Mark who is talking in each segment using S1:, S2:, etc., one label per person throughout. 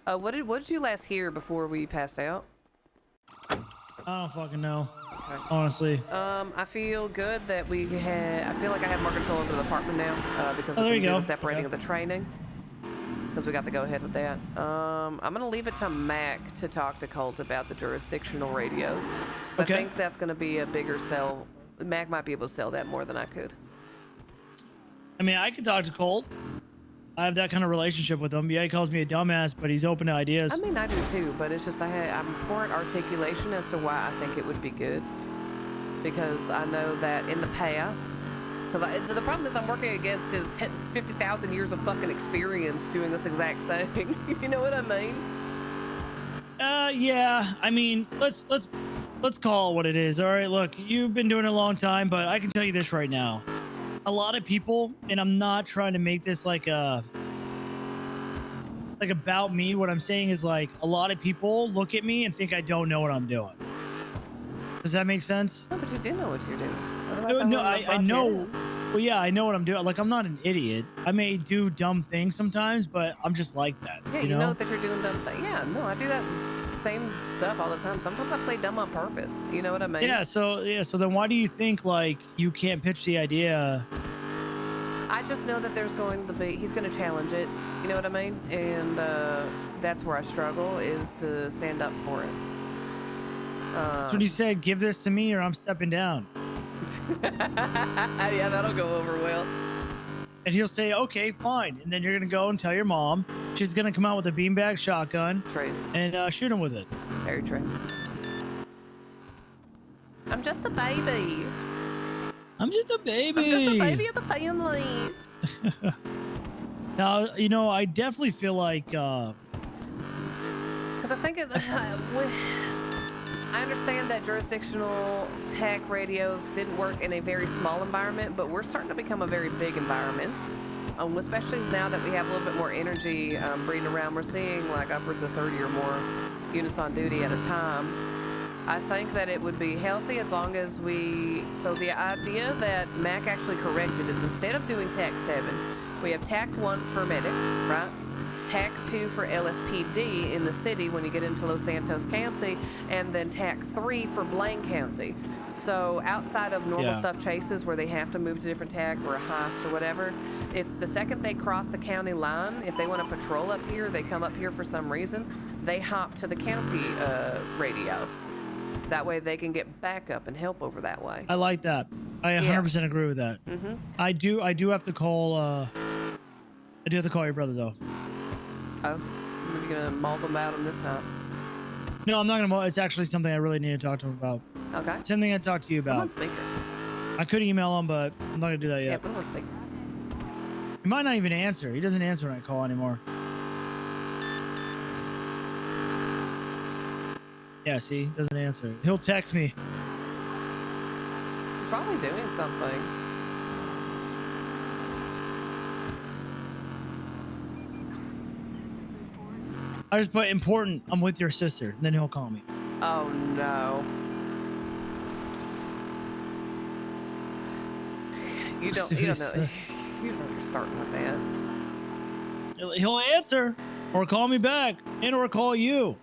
S1: What did you last hear before we passed out?
S2: I don't fucking know.
S1: Okay.
S2: Honestly.
S1: I feel good that we had. I feel like I have more control over the apartment now because we
S2: there
S1: can
S2: you
S1: do
S2: go.
S1: the separating of the training. Because we got to go ahead with that. I'm gonna leave it to Mac to talk to Colt about the jurisdictional radios. I think that's gonna be a bigger sell. Mac might be able to sell that more than I could.
S2: I mean, I could talk to Colt. I have that kind of relationship with him. Yeah, he calls me a dumbass, but he's open to ideas.
S1: I mean, I do too, but it's just I'm poor at articulation as to why I think it would be good. Because I know that in the past, because the problem is I'm working against his 50,000 years of fucking experience doing this exact thing. You know what I mean?
S2: Yeah. I mean, let's call it what it is. All right, look, you've been doing it a long time, but I can tell you this right now. A lot of people, and I'm not trying to make this like about me. What I'm saying is like a lot of people look at me and think I don't know what I'm doing. Does that make sense?
S1: No, but you do know what you're doing.
S2: I know. Well, yeah, I know what I'm doing. Like, I'm not an idiot. I may do dumb things sometimes, but I'm just like that.
S1: Yeah, you know that you're doing dumb things. Yeah, no, I do that same stuff all the time. Sometimes I play dumb on purpose. You know what I mean?
S2: Yeah. So then why do you think like you can't pitch the idea?
S1: I just know that he's going to challenge it. You know what I mean? And that's where I struggle, is to stand up for it.
S2: That's when you said, give this to me or I'm stepping down.
S1: Yeah, that'll go over well.
S2: And he'll say, okay, fine. And then you're going to go and tell your mom. She's going to come out with a beanbag shotgun.
S1: True.
S2: And shoot him with it.
S1: Very true. I'm just a baby.
S2: I'm just a baby.
S1: I'm just a baby of the family.
S2: Now, you know, I definitely feel like... Because
S1: I think I understand that jurisdictional tech radios didn't work in a very small environment, but we're starting to become a very big environment. Especially now that we have a little bit more energy breeding around. We're seeing like upwards of 30 or more units on duty at a time. I think that it would be healthy as long as so the idea that Mac actually corrected is instead of doing TAC 7, we have TAC 1 for medics, right? TAC 2 for LSPD in the city when you get into Los Santos County, and then TAC 3 for Blaine County. So outside of normal stuff chases where they have to move to different TAC or a heist or whatever, if the second they cross the county line, if they want to patrol up here, they come up here for some reason, they hop to the county radio. That way they can get backup and help over that way.
S2: I like that. I 100% agree with that.
S1: Mm-hmm.
S2: I do have to call I do have to call your brother though.
S1: Oh, you're gonna maul them about him this time?
S2: No, I'm not gonna maul. It's actually something I really need to talk to him about.
S1: Okay.
S2: Something I talked to you about.
S1: Put him on speaker.
S2: I could email him, but I'm not gonna do that yet.
S1: Yeah, put him on speaker.
S2: He might not even answer. He doesn't answer when I call anymore. Yeah, see, he doesn't answer. He'll text me.
S1: He's probably doing something.
S2: I just put important. I'm with your sister. And then he'll call me.
S1: Oh no. You don't know. You know you're starting with that.
S2: He'll answer or call me back and or call you.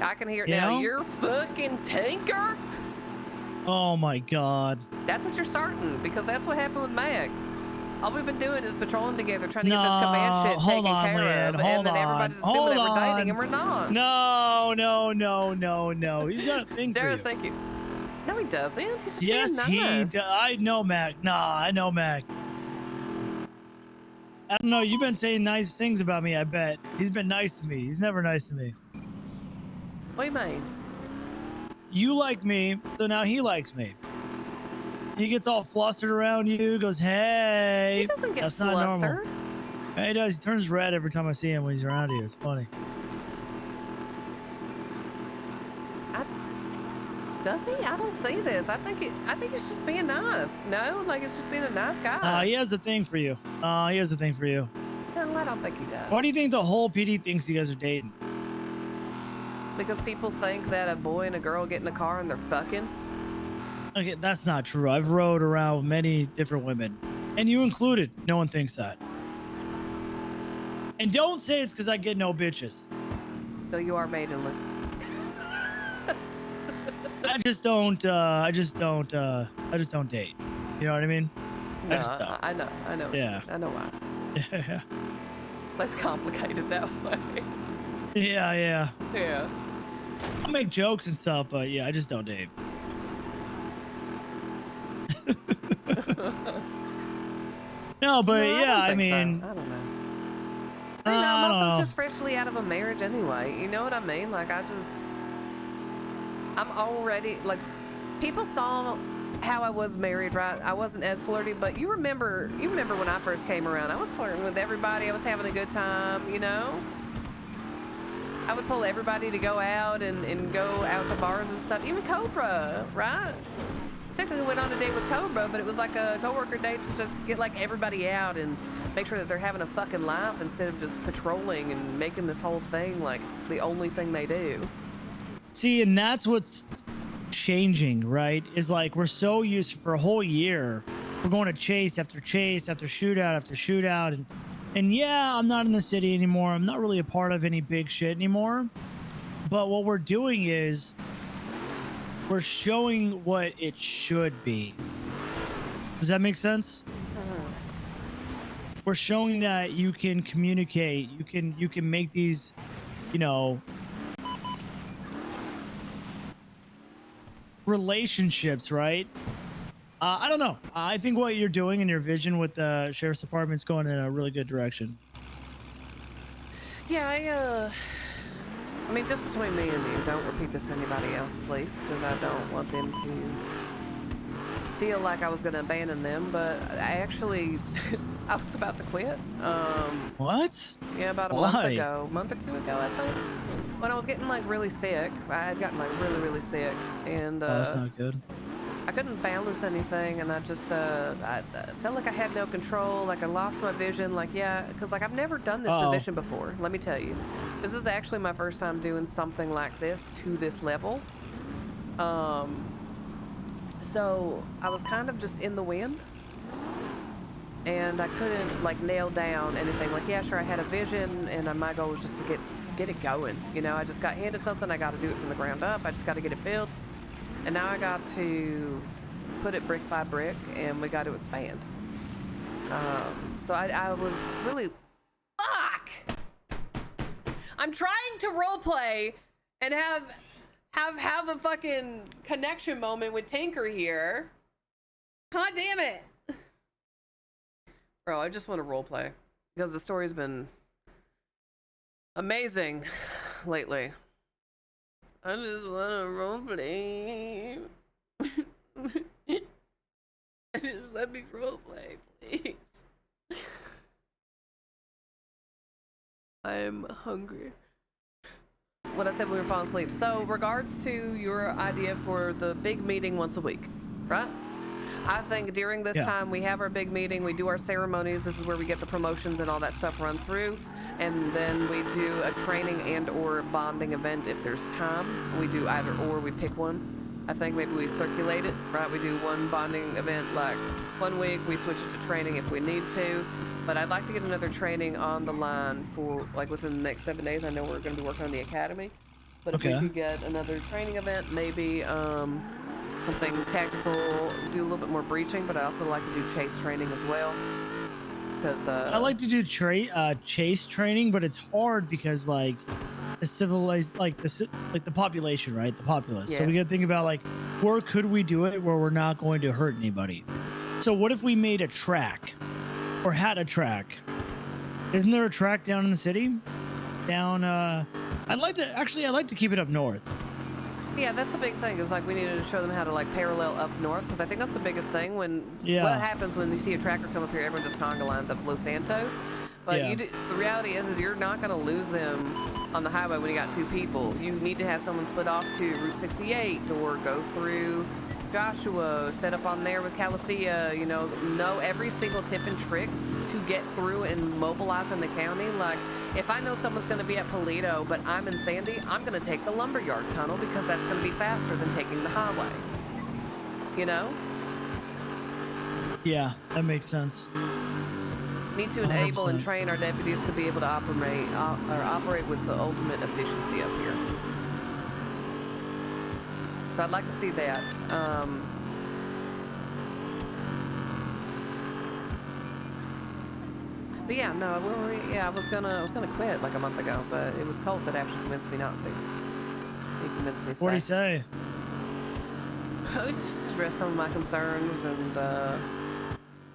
S1: I can hear it now. You're fucking tanker.
S2: Oh my god.
S1: That's what you're starting, because that's what happened with Mac. All we've been doing is patrolling together, trying to get this command shit taken care of, and then everybody's assuming that we're dating, and we're not.
S2: No. He's got a thing for you.
S1: Thank you. No, he doesn't. He's just being nice.
S2: I know Mac. Nah, I know Mac. I don't know. You've been saying nice things about me, I bet. He's been nice to me. He's never nice to me.
S1: What do you mean?
S2: You like me, so now he likes me. He gets all flustered around you, goes, hey.
S1: He doesn't get
S2: That's
S1: flustered.
S2: not normal. Yeah, he does. He turns red every time I see him when he's around you. It's funny.
S1: Does he? I don't see this. I think he's just being nice. No, like it's just being a nice guy.
S2: He has a thing for you.
S1: No, I don't think he does.
S2: Why do you think the whole PD thinks you guys are dating?
S1: Because people think that a boy and a girl get in a car and they're fucking.
S2: Okay, that's not true. I've rode around with many different women, and you included. No one thinks that. And don't say it's because I get no bitches.
S1: So you are maidenless.
S2: I just don't date. You know what I mean?
S1: No,
S2: I just don't.
S1: I know. I know.
S2: Yeah.
S1: I know why.
S2: Yeah.
S1: Less complicated that way.
S2: Yeah, yeah.
S1: Yeah.
S2: I make jokes and stuff, but yeah, I just don't date. No, but
S1: No,
S2: yeah,
S1: I
S2: I mean,
S1: so. I don't know. I mean, I'm
S2: I don't
S1: also
S2: know.
S1: just freshly out of a marriage anyway. You know what I mean? Like, I'm already, like, people saw how I was married, right? I wasn't as flirty, but you remember when I first came around, I was flirting with everybody. I was having a good time, you know? I would pull everybody to go out and go out to bars and stuff. Even Cobra, right? Technically went on a date with Cobra, but it was like a coworker date to just get like everybody out and make sure that they're having a fucking life instead of just patrolling and making this whole thing like the only thing they do.
S2: See, and that's what's changing, right? Is like we're so used for a whole year, we're going to chase after shootout after shootout, and yeah, I'm not in the city anymore. I'm not really a part of any big shit anymore. But what we're doing is we're showing what it should be. Does that make sense? We're showing that you can communicate, you can make these, you know, relationships, right? I don't know. I think what you're doing and your vision with the sheriff's department is going in a really good direction.
S1: Yeah, I mean, just between me and you, don't repeat this to anybody else, please, because I don't want them to feel like I was going to abandon them, but I actually, I was about to quit.
S2: What?
S1: Yeah, about a month or two ago, I think. When I was getting like really sick, I had gotten like really sick, and
S2: That's not good.
S1: I couldn't balance anything, and I just I felt like I had no control, like I lost my vision, like yeah, because like I've never done this position before. Let me tell you, this is actually my first time doing something like this to this level. So I was kind of just in the wind, and I couldn't like nail down anything. Like yeah, sure, I had a vision, and my goal was just to get it going. You know, I just got handed something, I got to do it from the ground up. I just got to get it built. And now I got to put it brick by brick, and we got to expand. So I was really... Fuck! I'm trying to roleplay and have a fucking connection moment with Tinker here. God damn it! Bro, I just want to roleplay. Because the story's been amazing lately. I just want to roleplay. Just let me roleplay, please. I'm hungry. What I said when we were falling asleep. So, regards to your idea for the big meeting once a week, right? I think during this time we have our big meeting, we do our ceremonies. This is where we get the promotions and all that stuff run through. And then we do a training and or bonding event if there's time. We do either or, we pick one. I think maybe we circulate it, right? We do one bonding event like 1 week, we switch it to training if we need to. But I'd like to get another training on the line for like within the next 7 days. I know we're going to be working on the academy. But if we could get another training event, maybe something tactical, do a little bit more breaching, but I also like to do chase training as well. I
S2: like to do chase training, but it's hard because like the civilized, like the population, right? The populace.
S1: Yeah.
S2: So we got to think about like where could we do it where we're not going to hurt anybody. So what if we made a track, or had a track? Isn't there a track down in the city? Down. I'd like to keep it up north.
S1: Yeah, that's the big thing. Is like we needed to show them how to like parallel up north, because I think that's the biggest thing. When what happens when you see a tracker come up here, everyone just conga lines up Los Santos. But the reality is you're not going to lose them on the highway when you got 2 people. You need to have someone split off to Route 68 or go through Joshua, set up on there with Calafia. You know every single tip and trick to get through and mobilize in the county. Like, if I know someone's going to be at Polito, but I'm in Sandy, I'm going to take the lumberyard tunnel because that's going to be faster than taking the highway. You know?
S2: Yeah, that makes sense.
S1: Need to enable and
S2: 100%.
S1: train our deputies to be able to operate with the ultimate efficiency up here. So I'd like to see that. But yeah, no, where were we? Yeah, I was gonna quit like a month ago, but it was Colt that actually convinced me not to. He convinced me to
S2: What do you
S1: stay.
S2: say?
S1: Just address some of my concerns and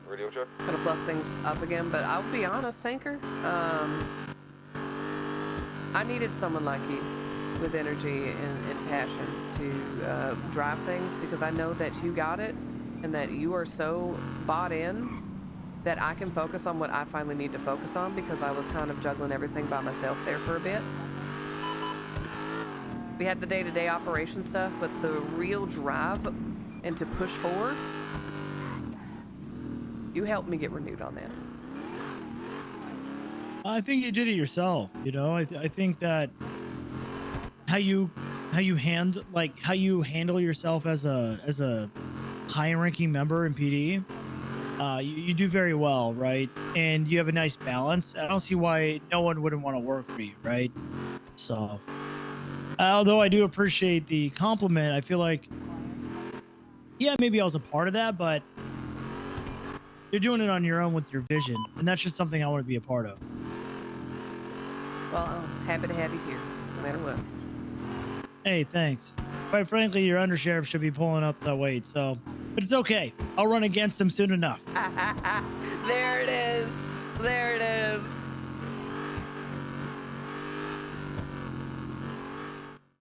S3: Radio check.
S1: kind of fluff things up again. But I'll be honest, Tanker, I needed someone like you with energy and passion to drive things, because I know that you got it and that you are so bought in that I can focus on what I finally need to focus on, because I was kind of juggling everything by myself there for a bit. We had the day-to-day operation stuff, but the real drive and to push forward, you helped me get renewed on that.
S2: I think you did it yourself. You know, I think that how you handle yourself as a high-ranking member in PD, you do very well, right? And you have a nice balance. I don't see why no one wouldn't want to work for you, right? So, although I do appreciate the compliment, I feel like, yeah, maybe I was a part of that, but you're doing it on your own with your vision, and that's just something I want to be a part of.
S1: Well, I'm happy to have you here, no matter what.
S2: Hey, thanks. Quite frankly, your undersheriff should be pulling up that weight, so, but it's okay. I'll run against him soon enough.
S1: There it is. There it is.